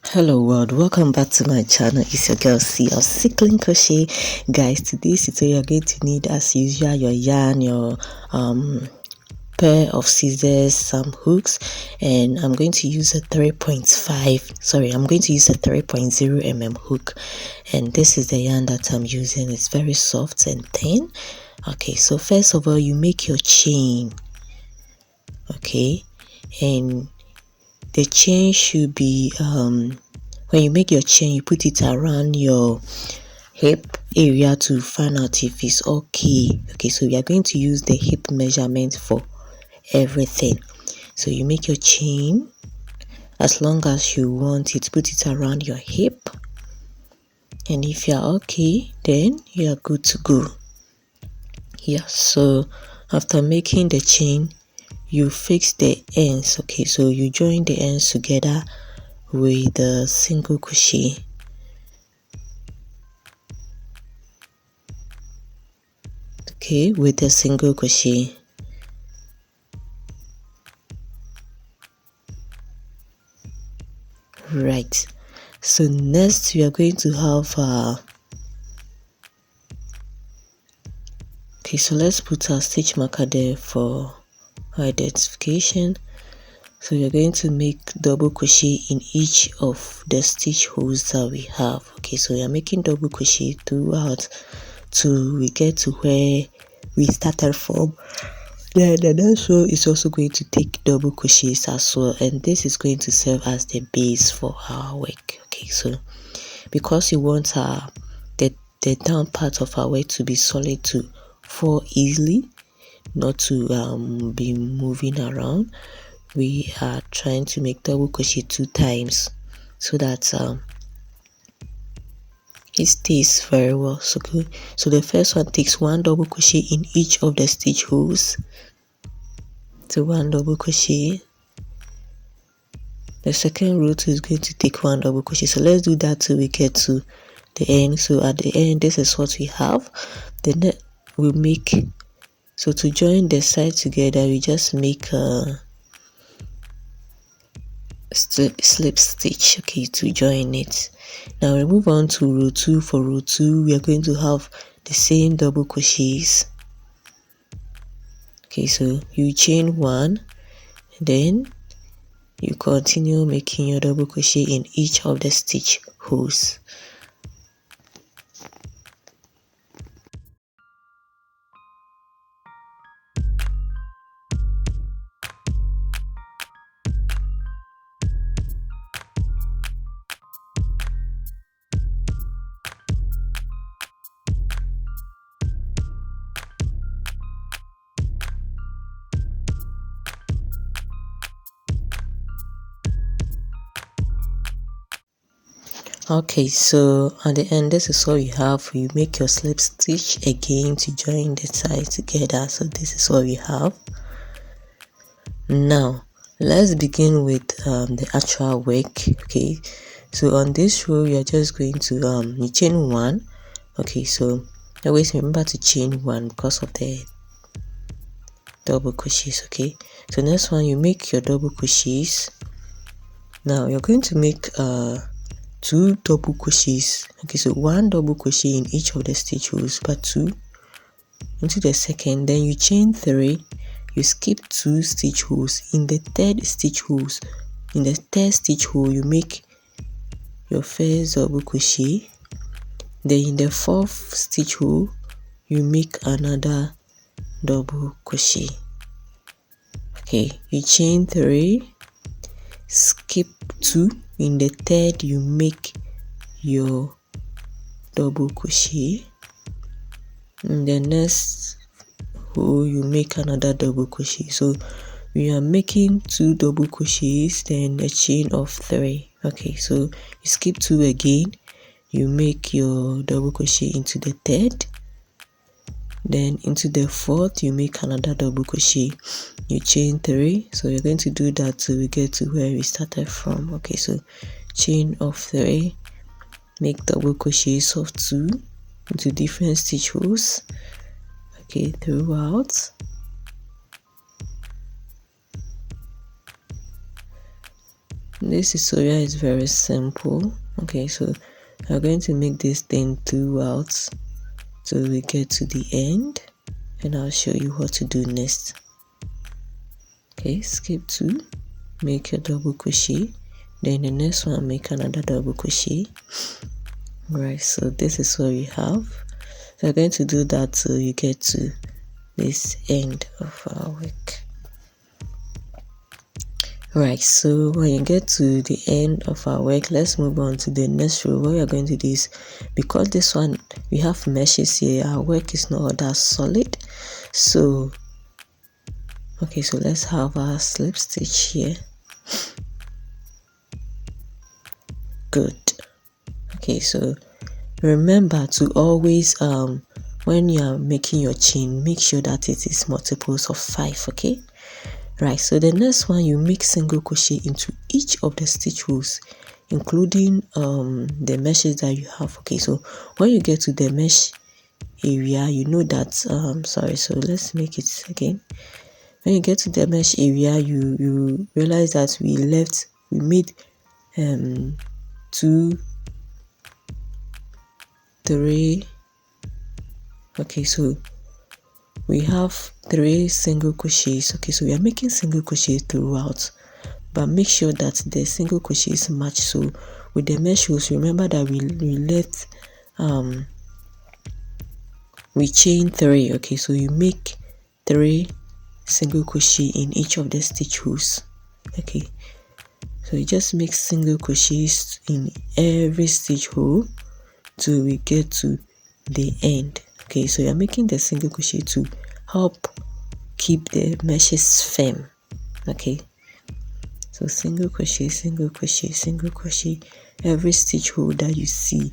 Hello world, welcome back to my channel. It's your girl C of Cycling Crochet. Guys, today's tutorial you're going to need, as usual, your yarn, your pair of scissors, some hooks, and I'm going to use a 3.0 hook, and this is the yarn that I'm using. It's very soft and thin. Okay, so first of all, you make your chain. Okay, and the chain should be when you make your chain, you put it around your hip area to find out if it's okay. Okay, so we are going to use the hip measurement for everything. So you make your chain as long as you want it, put it around your hip, and if you're okay, then you are good to go. Yeah, so after making the chain, you fix the ends. Okay, so you join the ends together with a single crochet. Okay, with a single crochet. Right, so next we are going to have okay, so let's put our stitch marker there for identification. So we're going to make double crochet in each of the stitch holes that we have. Okay, so we are making double crochet throughout till we get to where we started from. Then the next row is also going to take double crochets as well, and this is going to serve as the base for our work. Okay, so because you want the down part of our work to be solid, to fall easily, not to be moving around, we are trying to make double crochet 2 times so that it stays very well. So good. So the first one takes 1 double crochet in each of the stitch holes. So 1 double crochet. The second row is going to take 1 double crochet. So let's do that till we get to the end. So at the end, this is what we have. Then we make, so to join the side together, we just make a slip stitch, okay, to join it. Now we move on to row 2. For row 2, we are going to have the same double crochets. Okay, so you chain 1, then you continue making your double crochet in each of the stitch holes. Okay, so at the end, this is what we have. You make your slip stitch again to join the sides together. So this is what we have. Now let's begin with the actual work. Okay, so on this row we are just going to you chain 1. Okay, so always remember to chain 1 because of the double crochets. Okay, so next one, you make your double crochets. Now you're going to make 2 double crochets. Okay, so 1 double crochet in each of the stitch holes, but 2 into the second, then you chain 3, you skip 2 stitch holes. In the third stitch holes, in the third stitch hole, you make your first double crochet. Then in the 4th stitch hole, you make another double crochet. Okay, you chain 3, skip 2. In the third, you make your double crochet. In the next hole, you make another double crochet. So we are making 2 double crochets, then a chain of 3. Okay, so you skip 2 again, you make your double crochet into the third, then into the 4th, you make another double crochet, you chain 3. So you're going to do that till we get to where we started from. Okay, so chain of 3, make double crochets of 2 into different stitch holes, okay, throughout. this tutorial is very simple. Okay, so we're going to make this thing throughout till we get to the end, and I'll show you what to do next. Okay, skip 2, make your double crochet, then the next one make another double crochet. Right, so this is what we have. So we're going to do that till you get to this end of our work. Right, so when you get to the end of our work, let's move on to the next row. What we are going to do is, because this one we have meshes here, our work is not that solid. So okay, so let's have our slip stitch here. Good. Okay, so remember to always when you are making your chain, make sure that it is multiples of 5. Okay, right, so the next one, you make single crochet into each of the stitch rows, including the meshes that you have. Okay, so when you get to the mesh area, you know that sorry, so let's make it again. When you get to the mesh area, you realize that we made 2, 3. Okay, so we have 3 single crochets. Okay, so we are making single crochet throughout, but make sure that the single crochets match. So with the mesh rows, remember that we chain 3. Okay, so you make 3 single crochet in each of the stitch rows. Okay, so you just make single crochets in every stitch row till we get to the end. Okay, so you're making the single crochet to help keep the meshes firm. Okay, so single crochet, single crochet, single crochet, every stitch row that you see,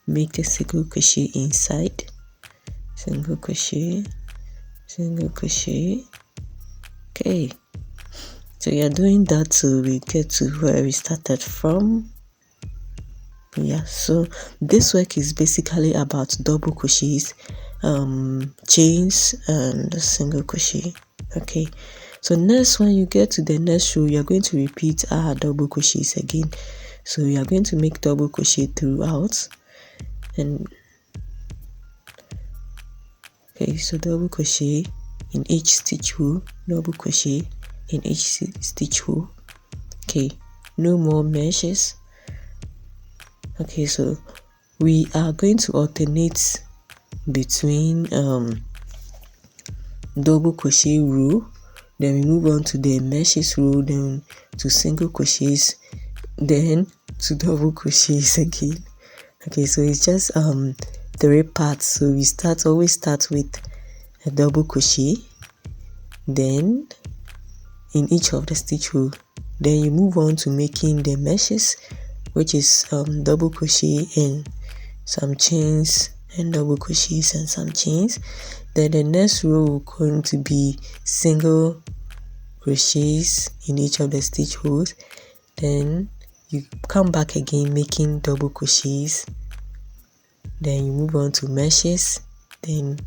make a single crochet inside, single crochet, single crochet. Okay, so you're doing that till we get to where we started from. Yeah, so this work is basically about double crochets, chains, and single crochet. Okay, so next, when you get to the next row, you're going to repeat our double crochets again. So you are going to make double crochet throughout, and okay, so double crochet in each stitch row, double crochet in each stitch row. Okay, no more meshes. Okay, so we are going to alternate between double crochet row, then we move on to the meshes row, then to single crochets, then to double crochets again. Okay, so it's just 3 parts. So we always start with a double crochet, then in each of the stitch row, then you move on to making the meshes, which is double crochet and some chains, and double crochets and some chains. Then the next row will going to be single crochets in each of the stitch rows. Then you come back again making double crochets, then you move on to meshes, then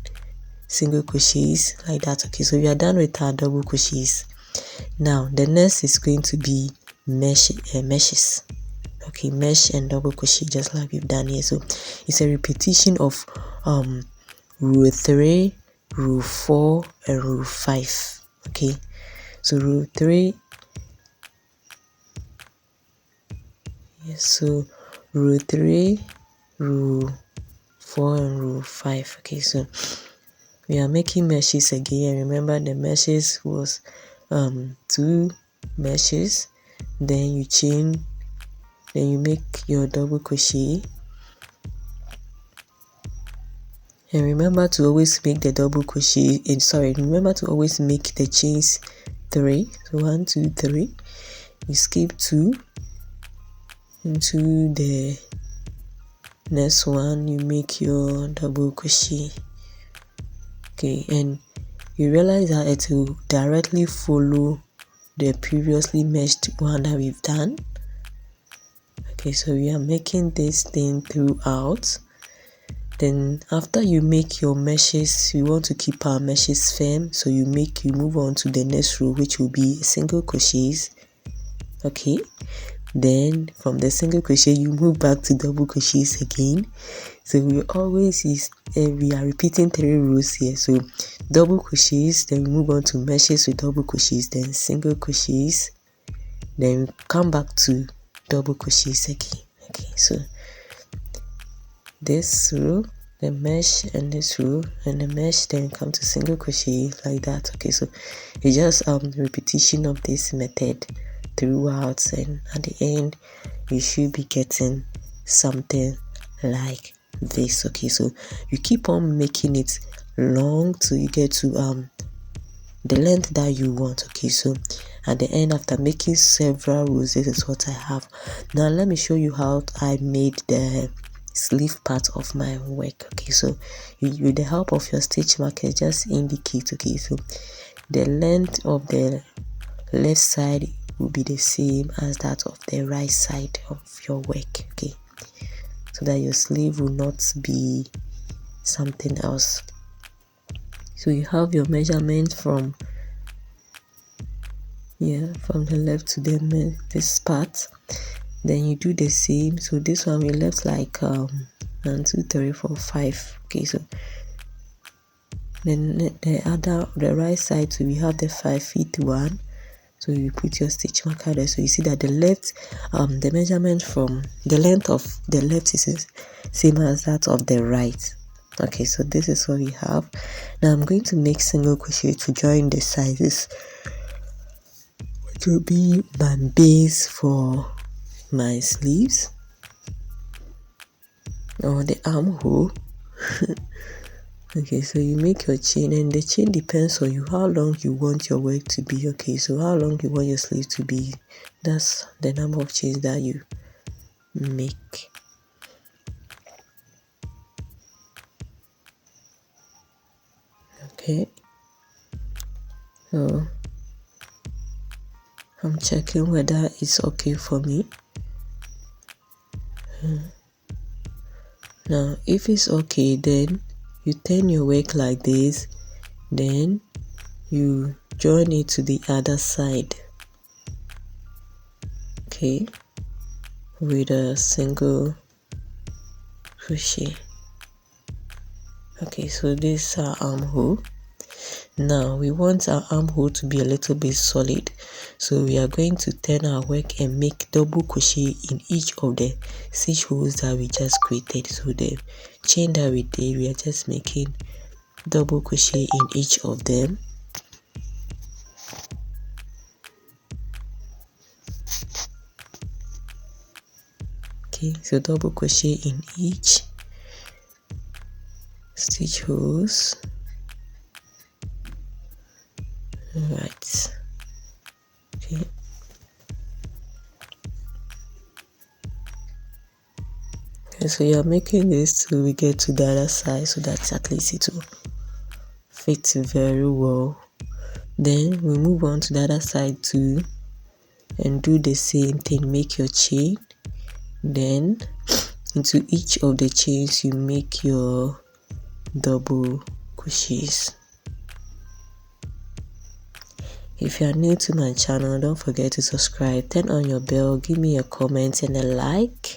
single crochets, like that. Okay, so we are done with our double crochets. Now the next is going to be meshes. Okay, mesh and double crochet, just like we've done here. So it's a repetition of row 3, row 4, and row 5. Okay, so row 3, yes, so row 3, row 4, and row 5. Okay, so we are making meshes again. Remember, the meshes was 2 meshes, then you chain, then you make your double crochet, and remember to always make the double crochet, and remember to always make the chains 3. So 1, 2, 3, you skip 2 into the next one, you make your double crochet. Okay, and you realize that it will directly follow the previously meshed one that we've done. Okay, so we are making this thing throughout. Then after you make your meshes, you want to keep our meshes firm, so you move on to the next row, which will be single crochets. Okay, then from the single crochet you move back to double crochets again. So we always use we are repeating 3 rows here. So double crochets, then we move on to meshes with double crochets, then single crochets, then come back to double crochets again. Okay, so this row, the mesh, and this row and the mesh, then come to single crochet like that. Okay, so it's just repetition of this method throughout, and at the end you should be getting something like this. Okay, so you keep on making it long till you get to the length that you want. Okay, so at the end, after making several rows, this is what I have. Now let me show you how I made the sleeve part of my work. Okay, so with the help of your stitch marker, just indicate. Okay, so the length of the left side will be the same as that of the right side of your work. Okay, so that your sleeve will not be something else. So you have your measurement from the left to this part, then you do the same. So this one we left like 1, 2, 3, 4, 5. Okay, so then the right side, so we have the 5 feet one. So you put your stitch marker there. So you see that the left the measurement from the length of the left is same as that of the right. Okay, so this is what we have. Now I'm going to make single crochet to join the sizes, which will be my base for my sleeves or the armhole. Okay, so you make your chain, and the chain depends on you how long you want your work to be. Okay, so how long you want your sleeve to be, that's the number of chains that you make. Okay, so I'm checking whether it's okay for me. Now if it's okay, then you turn your work like this, then you join it to the other side. Okay, with a single crochet. Okay, so this is our armhole. Now we want our armhole to be a little bit solid, so we are going to turn our work and make double crochet in each of the 6 holes that we just created. So the chain that we did, we are just making double crochet in each of them. Okay, so double crochet in each stitch holes. Right. Okay. Okay, so you're making this till we get to the other side, so that at least it will fit very well. Then we move on to the other side too and do the same thing. Make your chain, then into each of the chains you make your double crochets. If you are new to my channel, don't forget to subscribe, turn on your bell, give me a comment and a like.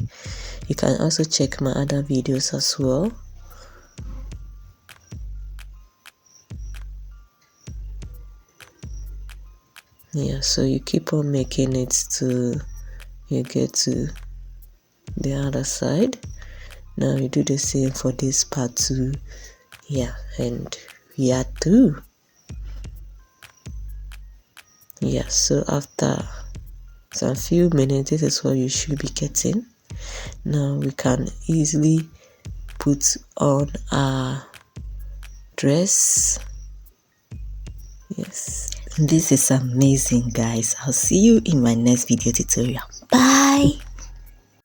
You can also check my other videos as well. Yeah, so you keep on making it till you get to the other side. Now you do the same for this part too. Yeah, and we are through. Yeah, so after some few minutes, this is what you should be getting. Now we can easily put on our dress. Yes, this is amazing, guys. I'll see you in my next video tutorial. Bye.